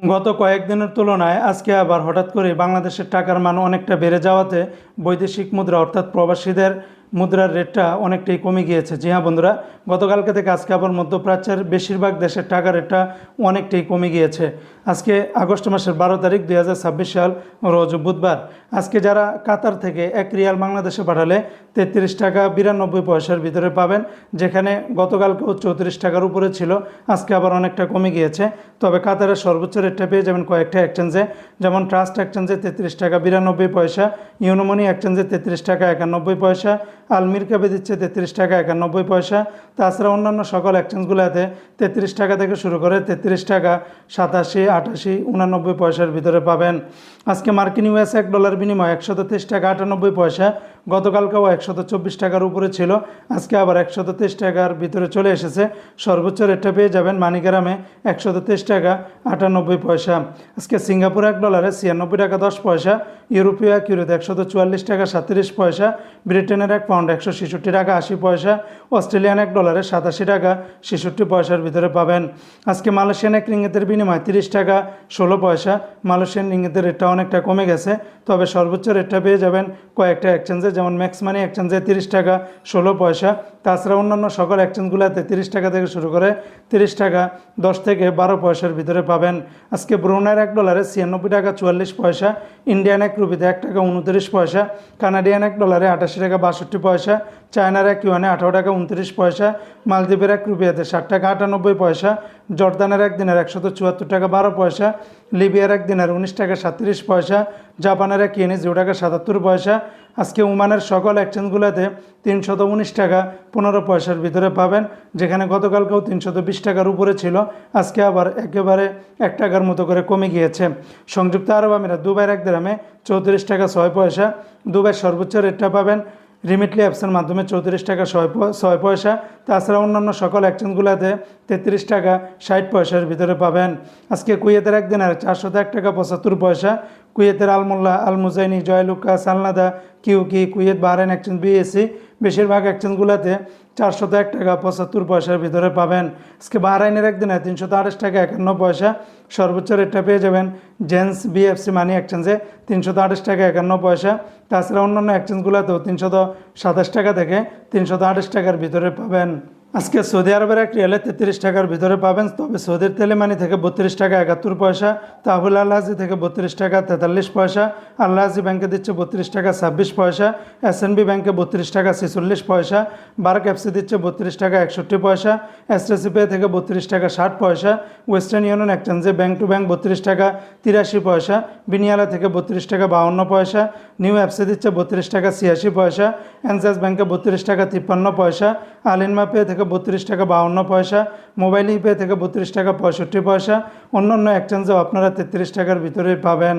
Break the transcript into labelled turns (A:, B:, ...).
A: গত কয়েকদিনের তুলনায় আজকে আবার হঠাৎ করে বাংলাদেশের টাকার মান অনেকটা বেড়ে যাওয়াতে বৈদেশিক মুদ্রা অর্থাৎ প্রবাসীদের মুদ্রার রেটটা অনেকটাই কমে গিয়েছে। জি হ্যাঁ বন্ধুরা, গতকালকে থেকে আজকে আবার মধ্যপ্রাচ্যের বেশিরভাগ দেশের টাকার রেটটা অনেকটাই কমে গিয়েছে। আজকে আগস্ট মাসের 12 তারিখ 2026 সাল, রোজ বুধবার। আজকে যারা কাতার থেকে 1 রিয়াল বাংলাদেশে পাঠালে 33 টাকা 92 পয়সার ভিতরে পাবেন, যেখানে গতকালকেও 34 টাকার উপরে ছিল, আজকে আবার অনেকটা কমে গিয়েছে। তবে কাতারের সর্বোচ্চ রেটটা পেয়ে যাবেন কয়েকটা এক্সচেঞ্জে, যেমন ট্রাস্ট এক্সচেঞ্জে 33 টাকা 92 পয়সা, ইউনোমনি এক্সচেঞ্জে 33 টাকা 91 পয়সা, আলমির কাবে দিচ্ছে 33 টাকা 91 পয়সা। তাছাড়া অন্যান্য সকল এক্সচেঞ্জগুলোতে 33 টাকা থেকে শুরু করে 33 টাকা 87, 88, 89 পয়সার ভিতরে পাবেন। আজকে মার্কিন ইউএস $1 বিনিময় 123 টাকা 98 পয়সা। গতকালকেও 124 টাকার উপরে ছিল, আজকে আবার 123 টাকার ভিতরে চলে এসেছে। সর্বোচ্চ রেটটা পেয়ে যাবেন মানিগ্রামে 123 টাকা 98 পয়সা। আজকে সিঙ্গাপুর $1 96 টাকা 10 পয়সা, ইউরোপীয় ইউরোতে 144 টাকা 37 পয়সা, ব্রিটেনের £1 166 টাকা 80 পয়সা, অস্ট্রেলিয়ান $1 87 টাকা 66 পয়সার ভিতরে পাবেন। আজকে মালয়েশিয়ান এক রিঙ্গিতের বিনিময় 30 টাকা 16 পয়সা। মালয়েশিয়ান রিঙ্গিতের রেটটা অনেকটা কমে গেছে, তবে সর্বোচ্চ রেটটা পেয়ে যাবেন কয়েকটা এক্সচেঞ্জে, যেমন ম্যাক্স মানি এক্সচেঞ্জে 30 টাকা 16 পয়সা। তাছাড়া অন্যান্য সকল এক্সচেঞ্জগুলোতে 30 টাকা থেকে শুরু করে 30 টাকা 10 থেকে 12 পয়সার ভিতরে পাবেন। আজকে ব্রুনাইয়ের $1 96 টাকা 44 পয়সা, ইন্ডিয়ান এক রুপিতে 1 টাকা 29 পয়সা, কানাডিয়ান $1 88 টাকা 62 পয়সা, চায়নার এক ইউয়ানে 18 টাকা 29 পয়সা, মালদ্বীপের এক রুপিয়াতে 60 টাকা 98 পয়সা, জর্দানের এক দিনের 174 টাকা 12 পয়সা, লিবিয়ার এক দিনের 19 টাকা 37 পয়সা, জাপানের এক ইয়েনে 0 টাকা 77 পয়সা। আজকে ওমানের সকল এক্সচেঞ্জগুলোতে 319 টাকা 15 পয়সার ভিতরে পাবেন, যেখানে গতকালকেও 320 টাকার উপরে ছিল, আজকে আবার একেবারে 1 টাকার মতো করে কমে গিয়েছে। সংযুক্ত আরব আমিরাত দুবাইয়ের এক দিরহামে 34 টাকা 6 পয়সা। দুবাইয়ের সর্বোচ্চ রেটটা পাবেন রিমিটলি অ্যাপসের মাধ্যমে 34 টাকা 6 পয়সা। তাছাড়া অন্যান্য সকল এক্সচেঞ্জগুলোতে 33 টাকা 60 পয়সার ভিতরে পাবেন। আজকে কুয়েতের এক দিনের 401 টাকা 75 পয়সা, কুয়েতের আলমোল্লা, আল মুজাইনি, জয়লুকা, সালনাদা, কিউকি, কুয়েত বাহরাইন এক্সচেঞ্জ বিএসি, বেশিরভাগ এক্সচেঞ্জগুলোতে 401 টাকা 75 পয়সার ভিতরে পাবেন। আজকে বাহরাইনের একদিনে 328 টাকা 51 পয়সা। সর্বোচ্চ রেটটা পেয়ে যাবেন জেন্স বিএফসি মানি এক্সচেঞ্জে 328 টাকা 51 পয়সা। তাছাড়া অন্যান্য এক্সচেঞ্জগুলোতেও 327 টাকা থেকে 328 টাকার ভিতরে পাবেন। আজকে সৌদি আরবের এক রিয়ালে 33 টাকার ভিতরে পাবেন, তবে সৌদির তেলেমানি থেকে 32 টাকা 71 পয়সা, তাহুল আল্লাহাজি থেকে 32 টাকা 43 পয়সা, আল্লাহাজি ব্যাংকে দিচ্ছে 32 টাকা 26 পয়সা, এসএনবি ব্যাংকে 32 টাকা 46 পয়সা, বার্ক এফসি দিচ্ছে 32 টাকা 61 পয়সা, এসটিসি পে থেকে 32 টাকা 60 পয়সা, ওয়েস্টার্ন ইউনিয়ন এক্সচেঞ্জে ব্যাংক টু ব্যাংক 32 টাকা 83 পয়সা, বিনিয়ালা থেকে 32 টাকা 52 পয়সা, নিউ এফসি দিচ্ছে 32 টাকা 86 পয়সা, এনসেস ব্যাংকে 32 টাকা 53 পয়সা, আলিনমা পে থেকে 32 টাকা 52 পয়সা, মোবাইল ইপে থেকে 32 টাকা 65 পয়সা। অন্যান্য এক্সচেঞ্জেও আপনারা 33 টাকার ভিতরে পাবেন।